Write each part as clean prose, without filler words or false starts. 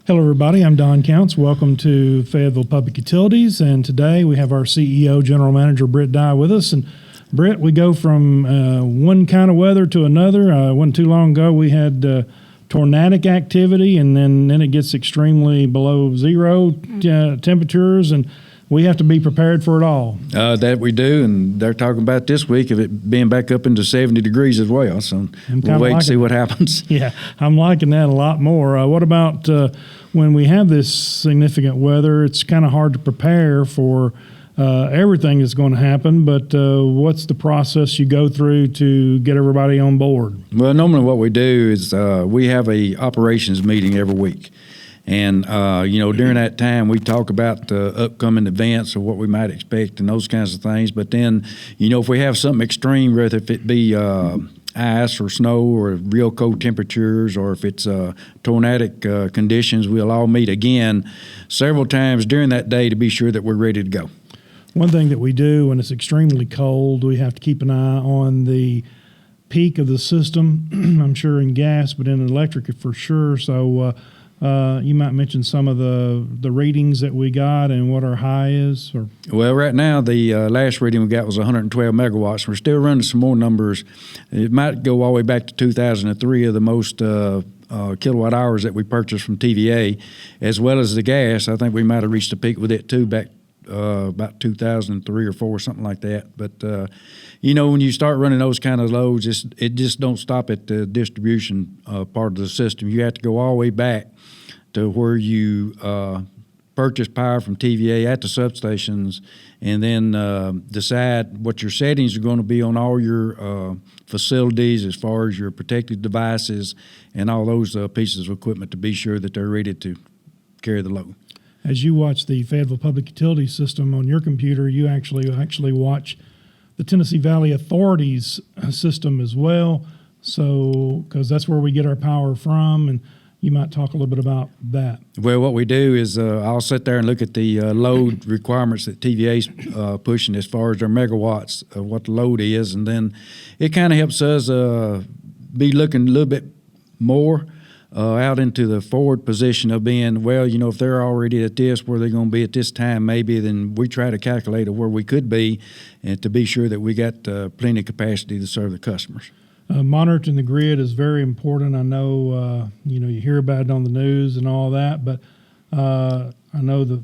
Hello, everybody. I'm Don Counts. Welcome to Fayetteville Public Utilities. And today we have our CEO, General Manager Britt Dye, with us. And Britt, we go from one kind of weather to another. Wasn't too long ago we had tornadic activity, and then it gets extremely below zero temperatures, and we have to be prepared for it all. That we do, and they're talking about this week of it being back up into 70 degrees as well. So we'll wait and see what happens. Yeah, I'm liking that a lot more. What about when we have this significant weather? It's kind of hard to prepare for everything that's going to happen, but what's the process you go through to get everybody on board? Well, normally what we do is we have a operations meeting every week. And, during that time, we talk about the upcoming events or what we might expect and those kinds of things. But then, if we have something extreme, whether if it be ice or snow or real cold temperatures, or if it's tornadic conditions, we'll all meet again several times during that day to be sure that we're ready to go. One thing that we do when it's extremely cold, we have to keep an eye on the peak of the system. I'm sure in gas, but in electric for sure. So you might mention some of the readings that we got and what our high is. Well, right now the last reading we got was 112 megawatts. We're still running some more numbers. It might go all the way back to 2003 of the most kilowatt hours that we purchased from TVA, as well as the gas. I think we might have reached a peak with it too back about 2003 or 4, something like that. But when you start running those kind of loads, it just don't stop at the distribution part of the system. You have to go all the way back to where you purchase power from TVA at the substations, and then decide what your settings are going to be on all your facilities as far as your protective devices and all those pieces of equipment to be sure that they're ready to carry the load. As you watch the Fayetteville Public Utilities system on your computer, you actually watch the Tennessee Valley Authority's system as well. So, because that's where we get our power from, and you might talk a little bit about that. Well, what we do is I'll sit there and look at the load requirements that TVA's pushing as far as their megawatts of what the load is, and then it kind of helps us be looking a little bit more out into the forward position of being, well, if they're already at this, where they're going to be at this time, maybe, then we try to calculate where we could be and to be sure that we got plenty of capacity to serve the customers. Monitoring the grid is very important. I know, you hear about it on the news and all that, but I know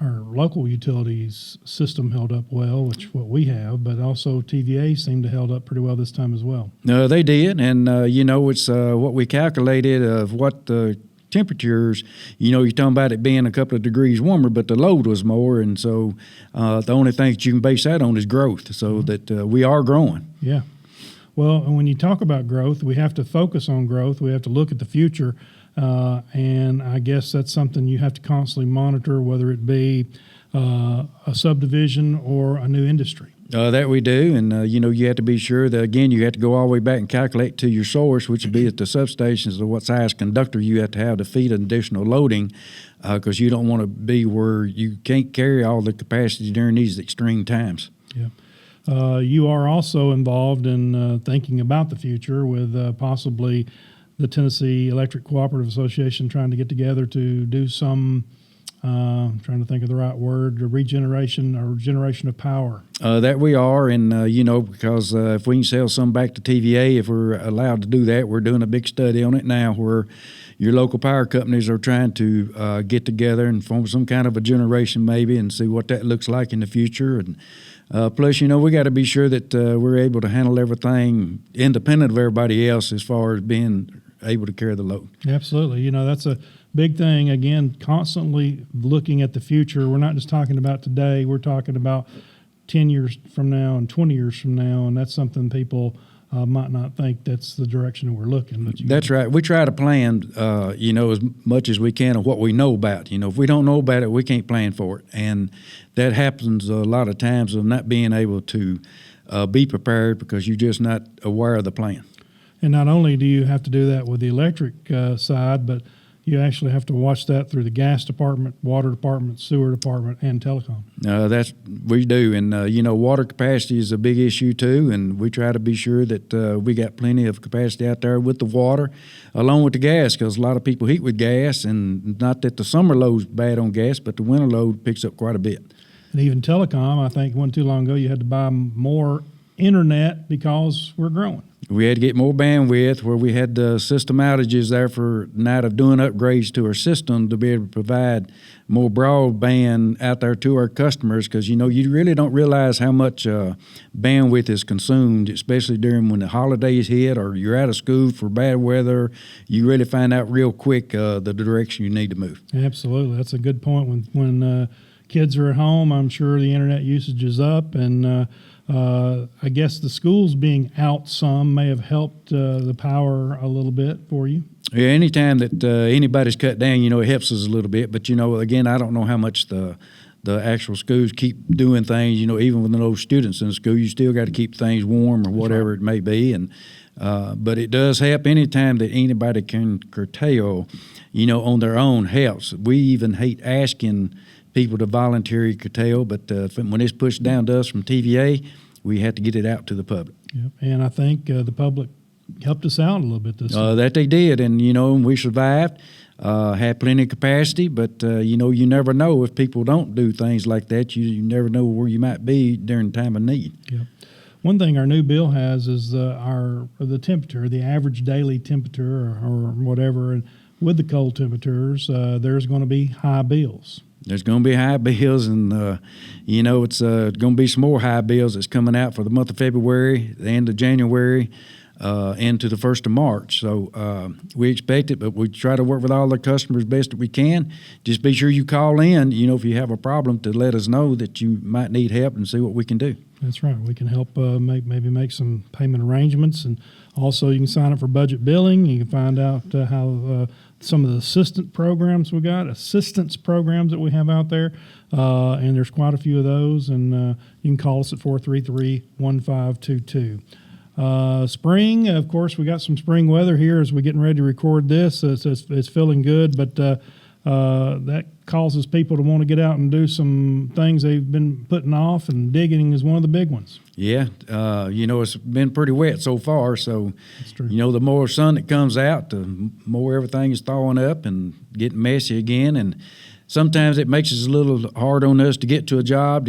our local utilities system held up well, which is what we have, but also TVA seemed to held up pretty well this time as well. No, they did, and it's what we calculated of what the temperatures. You're talking about it being a couple of degrees warmer, but the load was more, and so the only thing that you can base that on is growth. So that we are growing. Yeah. Well, when you talk about growth, we have to focus on growth. We have to look at the future. And I guess that's something you have to constantly monitor, whether it be a subdivision or a new industry. That we do, and you have to be sure that, again, you have to go all the way back and calculate to your source, which would be at the substations, of what size conductor you have to feed additional loading, because you don't want to be where you can't carry all the capacity during these extreme times. Yeah. You are also involved in thinking about the future with possibly the Tennessee Electric Cooperative Association trying to get together to do some, trying to think of the right word, regeneration of power. That we are, and because if we can sell some back to TVA, if we're allowed to do that, we're doing a big study on it now where your local power companies are trying to get together and form some kind of a generation maybe and see what that looks like in the future. And plus, we got to be sure that we're able to handle everything independent of everybody else as far as being able to carry the load. Absolutely. That's a big thing. Again, constantly looking at the future. We're not just talking about today. We're talking about 10 years from now and 20 years from now, and that's something people might not think that's the direction that we're looking. But that's right. We try to plan, as much as we can of what we know about. If we don't know about it, we can't plan for it. And that happens a lot of times of not being able to be prepared because you're just not aware of the plan. And not only do you have to do that with the electric side, but you actually have to watch that through the gas department, water department, sewer department, and telecom. We do, and water capacity is a big issue too, and we try to be sure that we got plenty of capacity out there with the water, along with the gas, because a lot of people heat with gas, and not that the summer load's bad on gas, but the winter load picks up quite a bit. And even telecom, I think wasn't too long ago, you had to buy more internet because we're growing. We had to get more bandwidth, where we had system outages there for night of doing upgrades to our system to be able to provide more broadband out there to our customers, because you really don't realize how much bandwidth is consumed, especially during when the holidays hit or you're out of school for bad weather. You really find out real quick the direction you need to move. Absolutely. That's a good point. When kids are at home, I'm sure the internet usage is up, and I guess the schools being out some may have helped the power a little bit for you. Yeah, anytime that anybody's cut down, it helps us a little bit. But, again, I don't know how much the actual schools keep doing things. Even with those students in the school, you still got to keep things warm or whatever it may be. And but it does help anytime that anybody can curtail, on their own helps. We even hate asking people to voluntarily curtail, but when it's pushed down to us from TVA, we have to get it out to the public. Yep. And I think the public helped us out a little bit this time. That they did, and we survived, had plenty of capacity, but you never know if people don't do things like that. You never know where you might be during time of need. Yep. One thing our new bill has is the temperature, the average daily temperature or whatever, and with the cold temperatures, there's going to be high bills. There's going to be high bills, and, it's going to be some more high bills that's coming out for the month of February, the end of January, into the 1st of March. So we expect it, but we try to work with all the customers best that we can. Just be sure you call in, if you have a problem, to let us know that you might need help and see what we can do. That's right. We can help maybe make some payment arrangements, and also you can sign up for budget billing. You can find out how some of the assistance programs that we have out there, and there's quite a few of those, and you can call us at 433-1522. Spring, of course, we got some spring weather here as we're getting ready to record this. It's feeling good, but that causes people to want to get out and do some things they've been putting off, and digging is one of the big ones. Yeah, it's been pretty wet so far, so That's true. The more sun that comes out, the more everything is thawing up and getting messy again, and sometimes it makes it a little hard on us to get a job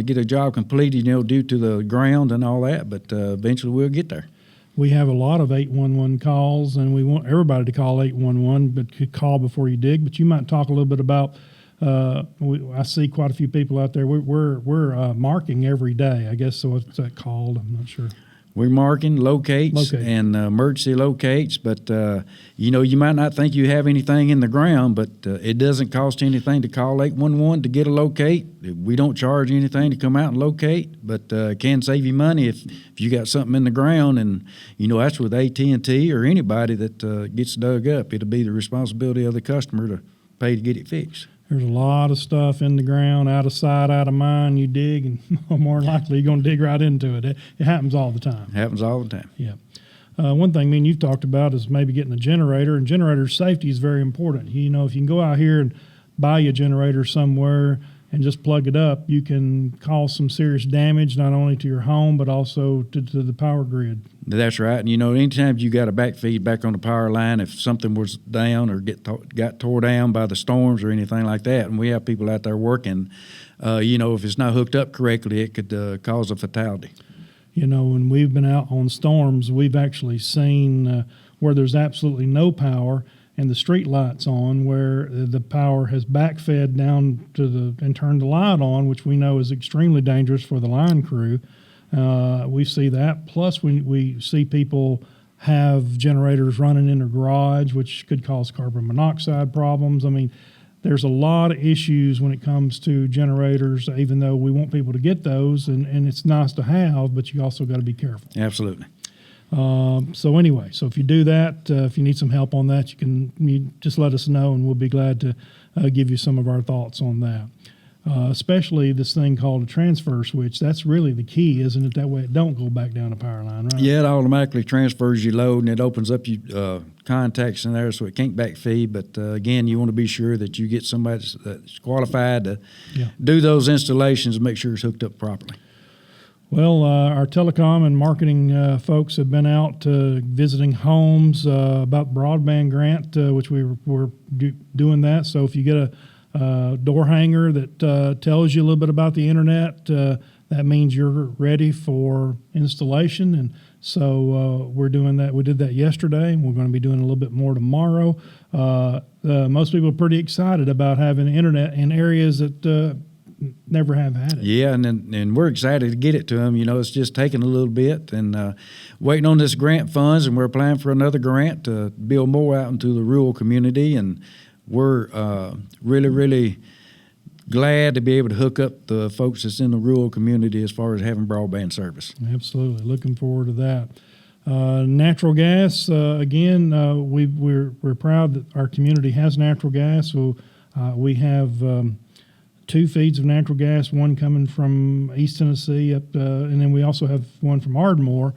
completed, due to the ground and all that, but eventually we'll get there. We have a lot of 811 calls, and we want everybody to call 811, but could call before you dig. But you might talk a little bit about. I see quite a few people out there. We're marking every day, I guess. So what's that called? I'm not sure. We're marking locates and emergency locates, but you might not think you have anything in the ground, but it doesn't cost anything to call 811 to get a locate. We don't charge anything to come out and locate, but it can save you money if you got something in the ground, and that's with AT&T or anybody that gets dug up. It'll be the responsibility of the customer to pay to get it fixed. There's a lot of stuff in the ground, out of sight, out of mind. You dig, and more than likely you're going to dig right into it. It happens all the time. Happens all the time. Yeah. One thing me and you've talked about is maybe getting a generator, and generator safety is very important. If you can go out here and buy you a generator somewhere and just plug it up, you can cause some serious damage not only to your home but also to the power grid. That's right. And, anytime you got a back feed back on the power line, if something was down or got tore down by the storms or anything like that, and we have people out there working, if it's not hooked up correctly, it could cause a fatality. When we've been out on storms, we've actually seen where there's absolutely no power and the street light's on, where the power has backfed down and turned the light on, which we know is extremely dangerous for the line crew. We see that. Plus, we see people have generators running in their garage, which could cause carbon monoxide problems. I mean, there's a lot of issues when it comes to generators, even though we want people to get those, and it's nice to have, but you also got to be careful. Absolutely. So if you do that, if you need some help on that, you just let us know, and we'll be glad to give you some of our thoughts on that. especially this thing called a transfer switch. That's really the key, isn't it? That way it don't go back down the power line, right? Yeah, it automatically transfers your load, and it opens up your contacts in there so it can't backfeed. But again, you want to be sure that you get somebody that's qualified to do those installations and make sure it's hooked up properly. Well, our telecom and marketing folks have been out visiting homes about broadband grant, which we're doing that. So if you get a door hanger that tells you a little bit about the internet, that means you're ready for installation. And so we're doing that. We did that yesterday, and we're going to be doing a little bit more tomorrow. Most people are pretty excited about having internet in areas that never have had it. Yeah, and we're excited to get it to them. You know, it's just taking a little bit, and waiting on this grant funds, and we're applying for another grant to build more out into the rural community, and we're really, really glad to be able to hook up the folks that's in the rural community as far as having broadband service. Absolutely. Looking forward to that. Natural gas, again, we're proud that our community has natural gas. So we have 2 feeds of natural gas, one coming from East Tennessee, and then we also have one from Ardmore.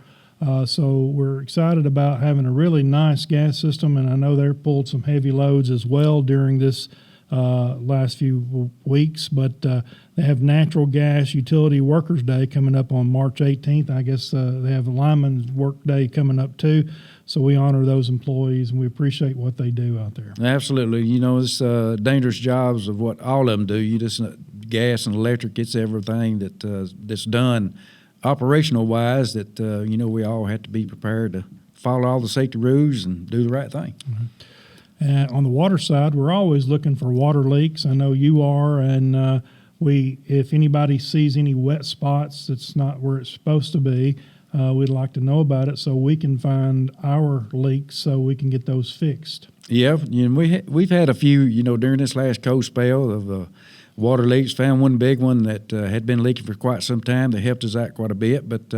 So we're excited about having a really nice gas system, and I know they're pulled some heavy loads as well during this last few weeks, but they have Natural Gas Utility Workers Day coming up on March 18th. I guess they have a Lineman's Work Day coming up too, so we honor those employees, and we appreciate what they do out there. Absolutely. You know, it's dangerous jobs of what all of them do. You just gas and electric, it's everything that's done operational wise that, you know, we all have to be prepared to follow all the safety rules and do the right thing. Mm-hmm. On the water side, we're always looking for water leaks. I know you are, and if anybody sees any wet spots that's not where it's supposed to be, we'd like to know about it so we can find our leaks so we can get those fixed. Yeah, you know, we've had a few, you know, during this last cold spell of water leaks. Found one big one that had been leaking for quite some time that helped us out quite a bit. But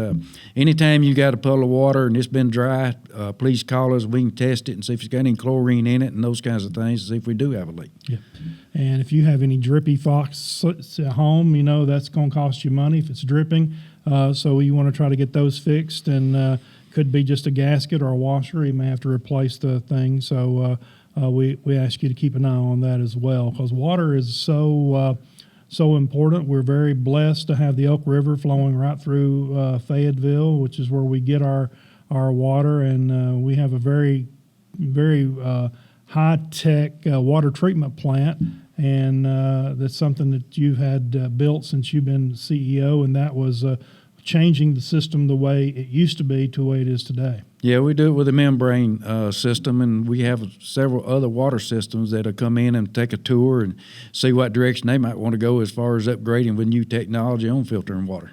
anytime you got a puddle of water and it's been dry, please call us. We can test it and see if it's got any chlorine in it and those kinds of things to see if we do have a leak. Yeah. And if you have any drippy faucets at home, you know, that's going to cost you money if it's dripping. So you want to try to get those fixed, and could be just a gasket or a washer. You may have to replace the thing. So we ask you to keep an eye on that as well, because water is so important. We're very blessed to have the Elk River flowing right through Fayetteville, which is where we get our water, and we have a very, very high-tech water treatment plant, and that's something that you've had built since you've been CEO, and that was changing the system the way it used to be to the way it is today. Yeah, we do it with a membrane system, and we have several other water systems that'll come in and take a tour and see what direction they might want to go as far as upgrading with new technology on filtering water.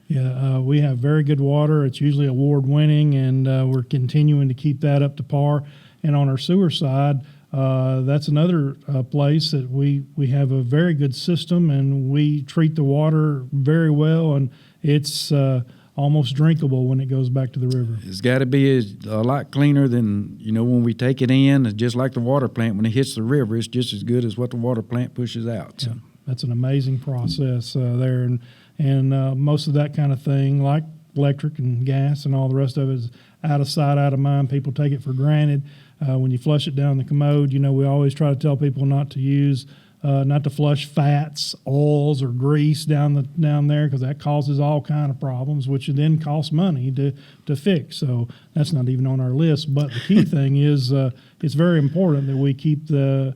Yeah, we have very good water. It's usually award-winning, and we're continuing to keep that up to par. And on our sewer side, that's another place that we have a very good system, and we treat the water very well, and it's almost drinkable when it goes back to the river. It's got to be a lot cleaner than, you know, when we take it in. Just like the water plant, when it hits the river, it's just as good as what the water plant pushes out. So. Yeah, that's an amazing process there, and most of that kind of thing, like electric and gas and all the rest of it, is out of sight, out of mind. People take it for granted. When you flush it down the commode, you know, we always try to tell people not to flush fats, oils, or grease down there, because that causes all kind of problems, which then costs money to fix. So that's not even on our list. But the key thing is it's very important that we keep that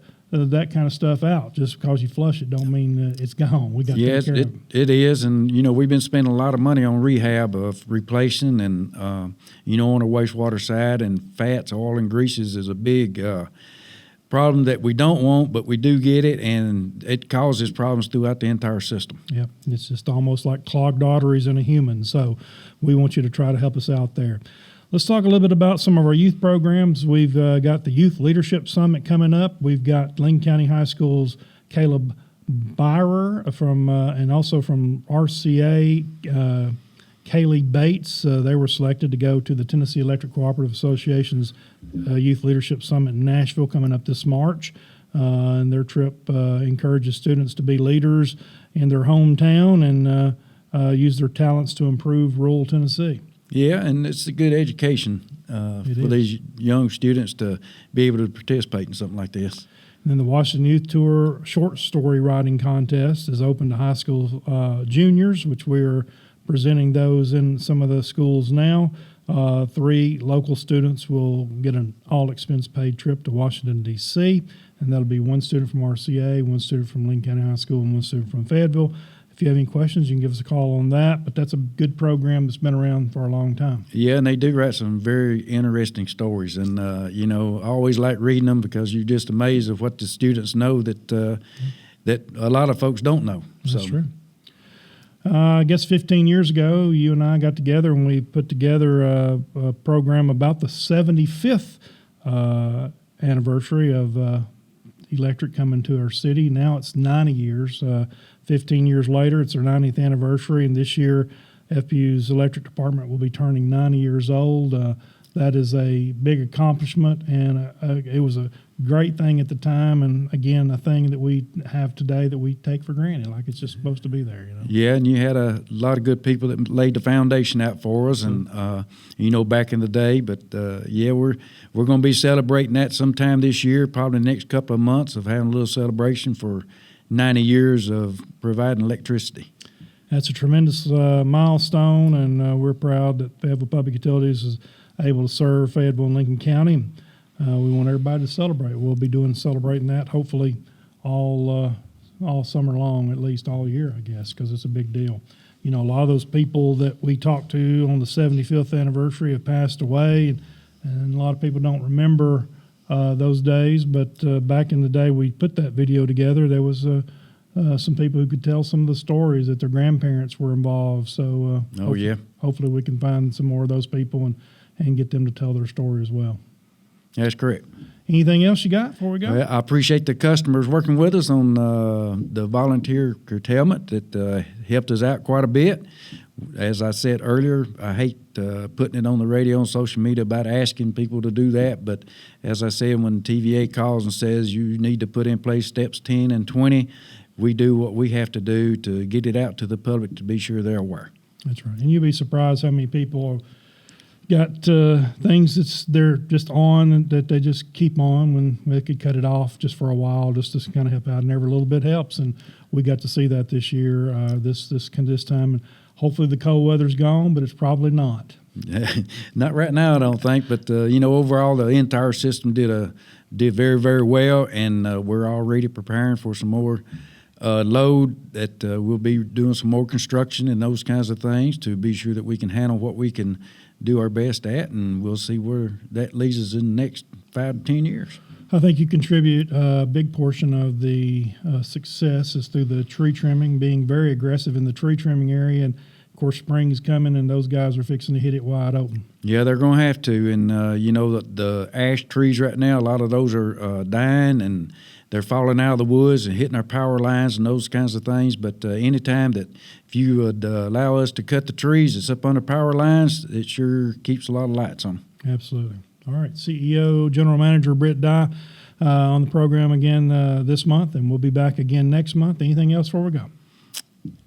kind of stuff out. Just because you flush it don't mean that it's gone. We got to take care of it is, and you know, we've been spending a lot of money on rehab of replacing, and you know, on the wastewater side, and fats, oil, and greases is a big problem that we don't want, but we do get it, and it causes problems throughout the entire system. Yep, it's just almost like clogged arteries in a human. So we want you to try to help us out there. Let's talk a little bit about some of our youth programs. We've got the Youth Leadership Summit coming up. We've got Lincoln County High School's Caleb Byrer and also from RCA, Kaylee Bates. They were selected to go to the Tennessee Electric Cooperative Association's Youth Leadership Summit in Nashville coming up this March. And their trip encourages students to be leaders in their hometown and use their talents to improve rural Tennessee. Yeah, and it's a good education for these young students to be able to participate in something like this. And then the Washington Youth Tour short story writing contest is open to high school juniors, which we're presenting those in some of the schools now. 3 local students will get an all-expense paid trip to Washington, D.C., and that'll be 1 student from RCA, 1 student from Lincoln County High School, and 1 student from Fayetteville. If you have any questions, you can give us a call on that, but that's a good program that's been around for a long time. Yeah, and they do write some very interesting stories, and, I always like reading them because you're just amazed at what the students know that a lot of folks don't know. That's true. I guess 15 years ago, you and I got together and we put together a program about the 75th anniversary of electric coming to our city. Now it's 90 years. 15 years later, it's their 90th anniversary, and this year FPU's electric department will be turning 90 years old. That is a big accomplishment, and it was a great thing at the time, and again, a thing that we have today that we take for granted, like it's just supposed to be there. Yeah, and you had a lot of good people that laid the foundation out for us, and back in the day. But we're going to be celebrating that sometime this year, probably the next couple of months, of having a little celebration for 90 years of providing electricity. That's a tremendous milestone, and we're proud that Fayetteville Public Utilities is able to serve Fayetteville and Lincoln County. We want everybody to celebrate. We'll be celebrating that hopefully all summer long, at least all year, I guess, because it's a big deal. A lot of those people that we talked to on the 75th anniversary have passed away, and a lot of people don't remember those days. But back in the day we put that video together, there was some people who could tell some of the stories that their grandparents were involved. So hopefully we can find some more of those people and get them to tell their story as well. That's correct. Anything else you got before we go? Well, I appreciate the customers working with us on the volunteer curtailment that helped us out quite a bit. As I said earlier, I hate putting it on the radio and social media about asking people to do that, but as I said, when TVA calls and says you need to put in place steps 10 and 20, we do what we have to do to get it out to the public to be sure they're aware. That's right. And you'll be surprised how many people got things they're just on that they just keep on when they could cut it off just for a while, just to kind of help out, and every little bit helps. And we got to see that this year, this time, and hopefully the cold weather's gone, but it's probably not. Not right now, I don't think. But overall, the entire system did very, very well, and we're already preparing for some more load that we'll be doing some more construction and those kinds of things to be sure that we can handle what we can do our best at, and we'll see where that leads us in the next 5 to 10 years. I think you contribute a big portion of the success is through the tree trimming, being very aggressive in the tree trimming area, and of course spring is coming and those guys are fixing to hit it wide open. Yeah, they're going to have to, and the ash trees right now, a lot of those are dying, and they're falling out of the woods and hitting our power lines and those kinds of things. But anytime that if you would allow us to cut the trees that's up under power lines, it sure keeps a lot of lights on. Absolutely. All right, CEO, General Manager Britt Dye on the program again this month, and we'll be back again next month. Anything else before we go?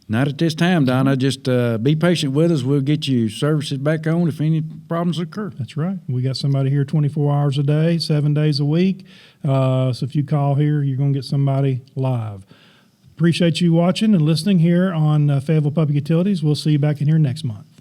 Not at this time, Donna. Just be patient with us. We'll get you services back on if any problems occur. That's right. We got somebody here 24 hours a day, 7 days a week. So if you call here, you're going to get somebody live. Appreciate you watching and listening here on Fayetteville Public Utilities. We'll see you back in here next month.